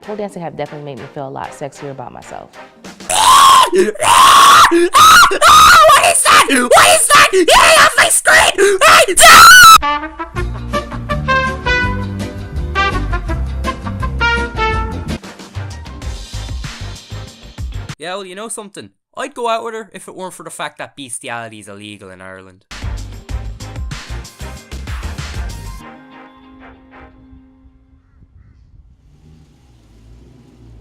Pole dancing have definitely made me feel a lot sexier about myself. What is that? What is that? Get off my screen! Yeah, well, you know something? I'd go out with her if it weren't for the fact that bestiality is illegal in Ireland.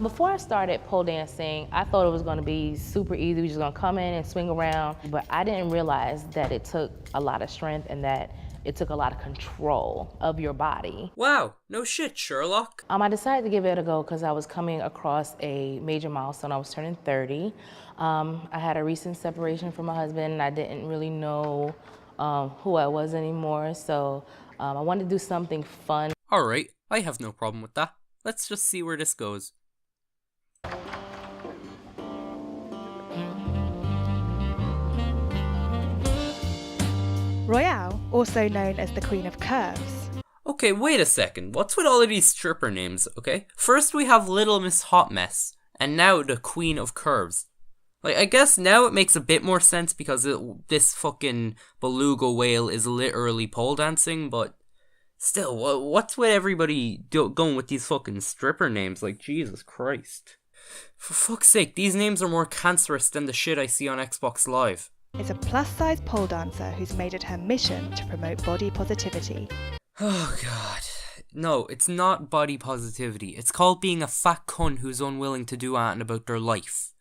Before I started pole dancing, I thought it was going to be super easy. We were just going to come in and swing around. But I didn't realize that it took a lot of strength and that it took a lot of control of your body. Wow, no shit, Sherlock. I decided to give it a go because I was coming across a major milestone. I was turning 30. I had a recent separation from my husband and I didn't really know who I was anymore. So I wanted to do something fun. Alright, I have no problem with that. Let's just see where this goes. Royale, also known as the Queen of Curves. Okay, wait a second. What's with all of these stripper names, okay? First we have Little Miss Hot Mess, and now the Queen of Curves. Like, I guess now it makes a bit more sense because this fucking beluga whale is literally pole dancing, but still, what's with everybody going with these fucking stripper names? Like, Jesus Christ. For fuck's sake, these names are more cancerous than the shit I see on Xbox Live. Is a plus-size pole dancer who's made it her mission to promote body positivity. Oh god. No, it's not body positivity. It's called being a fat cunt who's unwilling to do anything about their life.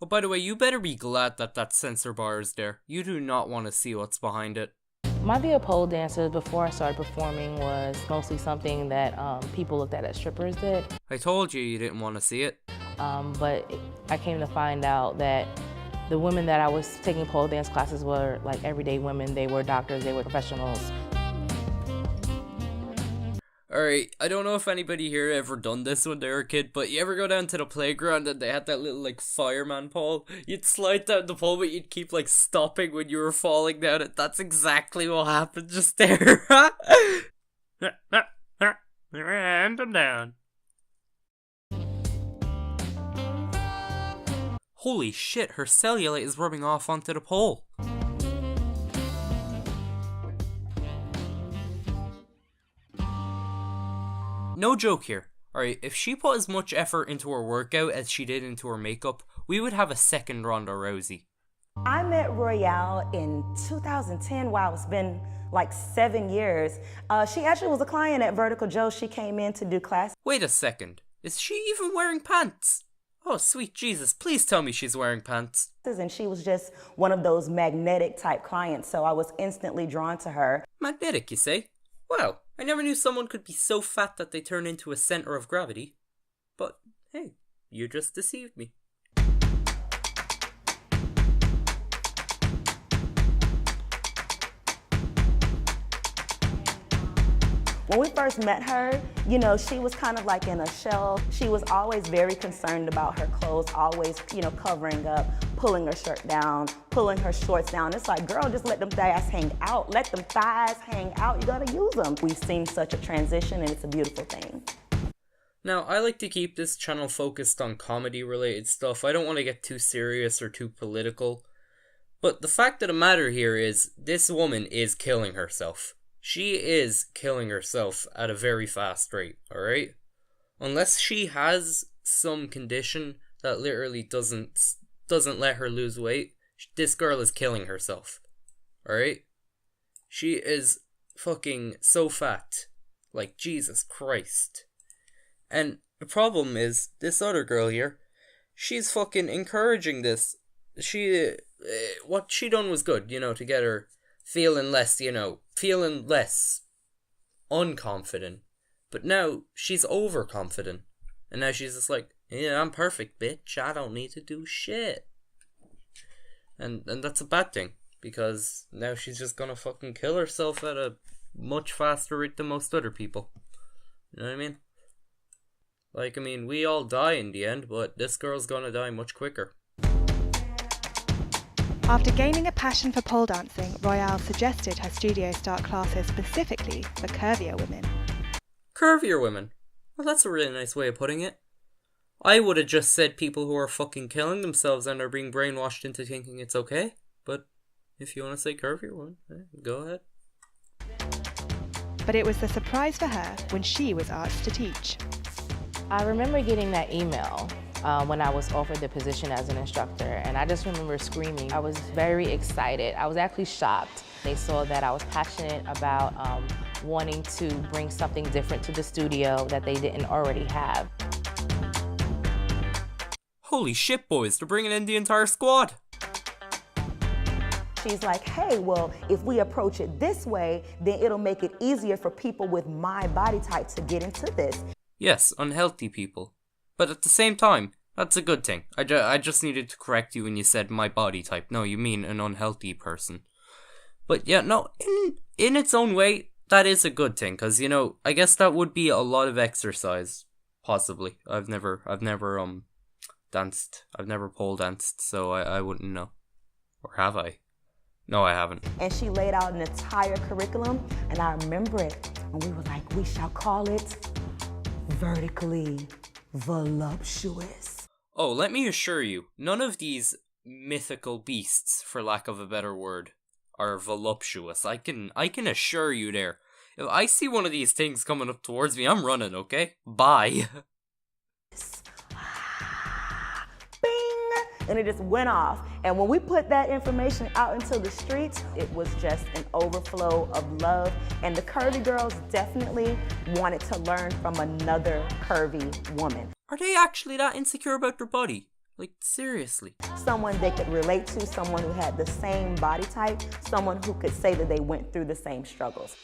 Oh, by the way, you better be glad that that censor bar is there. You do not want to see what's behind it. My view of pole dancers before I started performing was mostly something that people looked at as strippers did. I told you didn't want to see it. But I came to find out that the women that I was taking pole dance classes were like everyday women. They were doctors, they were professionals. Alright, I don't know if anybody here ever done this when they were a kid, but you ever go down to the playground and they had that little, like, fireman pole? You'd slide down the pole, but you'd keep, like, stopping when you were falling down it. That's exactly what happened just there. And I'm down. Holy shit, her cellulite is rubbing off onto the pole. No joke here. Alright, if she put as much effort into her workout as she did into her makeup, we would have a second Ronda Rousey. I met Royale in 2010. Wow, it's been like 7 years. She actually was a client at Vertical Joe. She came in to do class. Wait a second. Is she even wearing pants? Oh, sweet Jesus, please tell me she's wearing pants. And she was just one of those magnetic type clients, so I was instantly drawn to her. Magnetic, you say? Wow, I never knew someone could be so fat that they turn into a center of gravity. But, hey, you just deceived me. When we first met her, you know, she was kind of like in a shell. She was always very concerned about her clothes, always, you know, covering up, pulling her shirt down, pulling her shorts down. It's like, girl, just let them thighs hang out. Let them thighs hang out. You gotta use them. We've seen such a transition and it's a beautiful thing. Now, I like to keep this channel focused on comedy-related stuff. I don't want to get too serious or too political. But the fact of the matter here is, this woman is killing herself. She is killing herself at a very fast rate, alright? Unless she has some condition that literally doesn't let her lose weight, this girl is killing herself, alright? She is fucking so fat. Like, Jesus Christ. And the problem is, this other girl here, she's fucking encouraging this. What she done was good, you know, to get her feeling less, you know, feeling less unconfident. But now she's overconfident. And now she's just like, yeah, I'm perfect, bitch. I don't need to do shit. And that's a bad thing. Because now she's just gonna fucking kill herself at a much faster rate than most other people. You know what I mean? Like, I mean, we all die in the end, but this girl's gonna die much quicker. After gaining a passion for pole dancing, Royale suggested her studio start classes specifically for curvier women. Curvier women. Well, that's a really nice way of putting it. I would have just said people who are fucking killing themselves and are being brainwashed into thinking it's okay. But if you want to say curvier women, go ahead. But it was a surprise for her when she was asked to teach. I remember getting that email when I was offered the position as an instructor, and I just remember screaming. I was very excited. I was actually shocked. They saw that I was passionate about wanting to bring something different to the studio that they didn't already have. Holy shit, boys, they're bringing in the entire squad. She's like, hey, well, if we approach it this way, then it'll make it easier for people with my body type to get into this. Yes, unhealthy people. But at the same time, that's a good thing. I just needed to correct you when you said my body type. No, you mean an unhealthy person. But yeah, no, in its own way, that is a good thing. Because, you know, I guess that would be a lot of exercise. Possibly. I've never danced. I've never pole danced, so I wouldn't know. Or have I? No, I haven't. And she laid out an entire curriculum, and I remember it. And we were like, we shall call it vertically voluptuous. Oh, let me assure you, none of these mythical beasts, for lack of a better word, are voluptuous. I can assure you there. If I see one of these things coming up towards me, I'm running, okay? Bye. And it just went off. And when we put that information out into the streets, it was just an overflow of love. And the curvy girls definitely wanted to learn from another curvy woman. Are they actually that insecure about their body? Like, seriously? Someone they could relate to, someone who had the same body type, someone who could say that they went through the same struggles.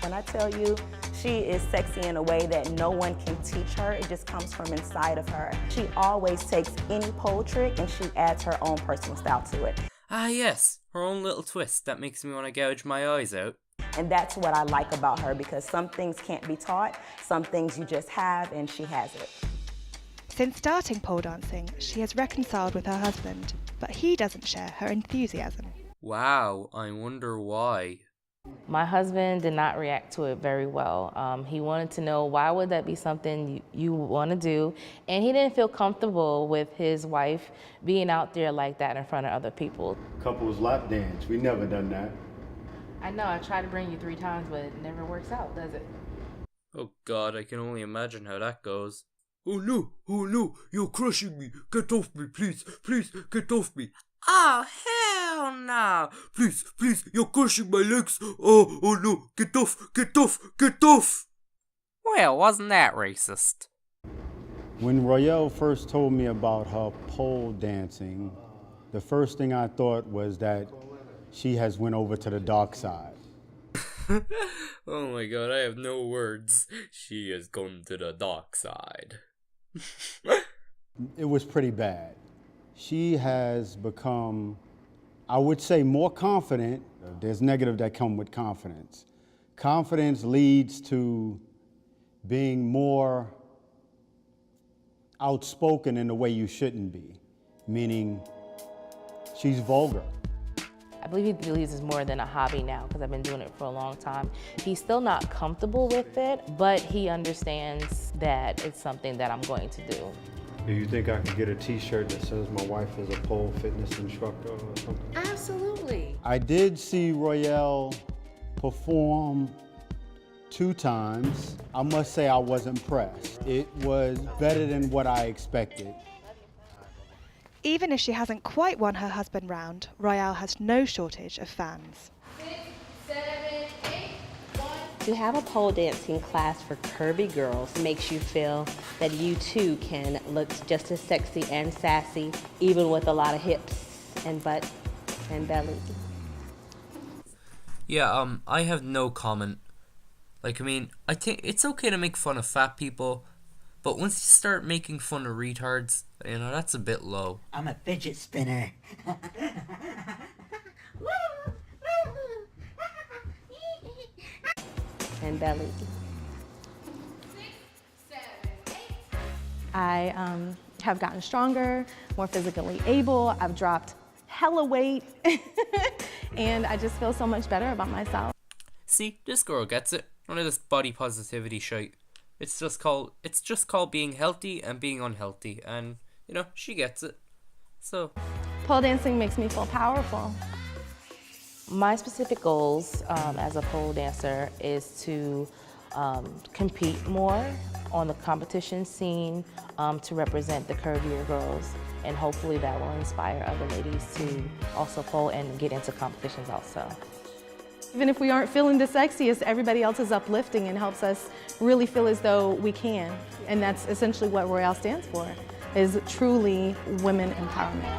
When I tell you, she is sexy in a way that no one can teach her. It just comes from inside of her. She always takes any pole trick and she adds her own personal style to it. Ah yes, her own little twist that makes me want to gouge my eyes out. And that's what I like about her, because some things can't be taught, some things you just have, and she has it. Since starting pole dancing, she has reconciled with her husband, but he doesn't share her enthusiasm. Wow, I wonder why. My husband did not react to it very well. He wanted to know, why would that be something you want to do? And he didn't feel comfortable with his wife being out there like that in front of other people. Couples lap dance. We never done that. I know, I tried to bring you 3 times, but it never works out, does it? Oh god, I can only imagine how that goes. Oh no, you're crushing me. Get off me, please, get off me. Oh, hell no. Please, you're crushing my legs. Oh no, get off. Well, wasn't that racist? When Royale first told me about her pole dancing, the first thing I thought was that she has went over to the dark side. Oh my god, I have no words. She has gone to the dark side. It was pretty bad. She has become, I would say, more confident. There's negative that come with confidence. Confidence leads to being more outspoken in the way you shouldn't be, meaning she's vulgar. I believe he believes it's more than a hobby now, because I've been doing it for a long time. He's still not comfortable with it, but he understands that it's something that I'm going to do. Do you think I could get a t-shirt that says my wife is a pole fitness instructor or something? Absolutely. I did see Royale perform 2 times. I must say I was impressed. It was better than what I expected. Even if she hasn't quite won her husband round, Royale has no shortage of fans. 6, 7, 8, 1. To have a pole dancing class for curvy girls makes you feel that you too can look just as sexy and sassy, even with a lot of hips and butt and belly. Yeah, I have no comment. Like, I mean, I think it's okay to make fun of fat people, but once you start making fun of retards, you know, that's a bit low. I'm a fidget spinner. And belly. 6, 7, 8. I have gotten stronger, more physically able. I've dropped hella weight, and I just feel so much better about myself. See, this girl gets it. None of this body positivity shite. It's just called being healthy and being unhealthy, and you know, she gets it. So Pole dancing makes me feel powerful. My specific goals as a pole dancer is to compete more on the competition scene, to represent the curvier girls, and hopefully that will inspire other ladies to also pole and get into competitions also. Even if we aren't feeling the sexiest, everybody else is uplifting and helps us really feel as though we can. And that's essentially what Royale stands for, is truly women empowerment.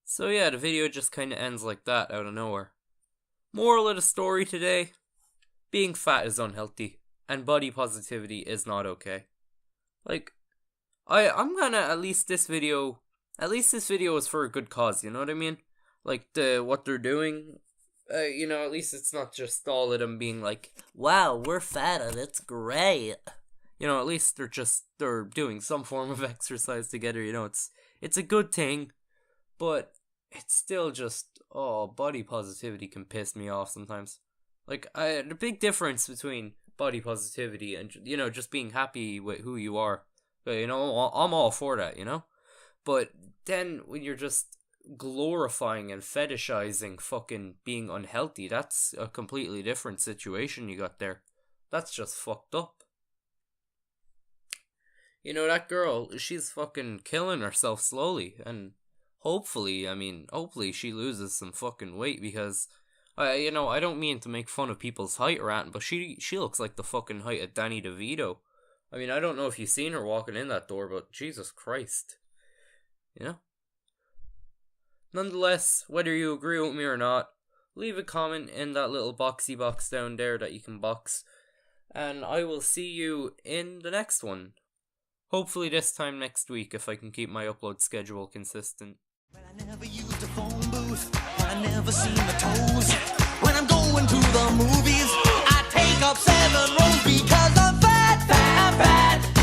So yeah, the video just kind of ends like that out of nowhere. Moral of the story today: being fat is unhealthy, and body positivity is not okay. Like, I'm gonna at least this video is for a good cause. You know what I mean? Like what they're doing. You know, at least it's not just all of them being like, "Wow, we're fat and it's great." You know, at least they're doing some form of exercise together. You know, it's a good thing, but it's still just, body positivity can piss me off sometimes. Like, the big difference between body positivity and, you know, just being happy with who you are. But, you know, I'm all for that, you know? But then when you're just glorifying and fetishizing fucking being unhealthy, that's a completely different situation you got there. That's just fucked up. You know, that girl, she's fucking killing herself slowly, and hopefully she loses some fucking weight, because, you know, I don't mean to make fun of people's height or anything, but she looks like the fucking height of Danny DeVito. I mean, I don't know if you've seen her walking in that door, but Jesus Christ. You know? Nonetheless, whether you agree with me or not, leave a comment in that little boxy box down there that you can box, and I will see you in the next one. Hopefully this time next week, if I can keep my upload schedule consistent. Well, I never used a phone booth, I never seen the toes. When I'm going to the movies, I take up 7 rows because I'm fat, fat, fat.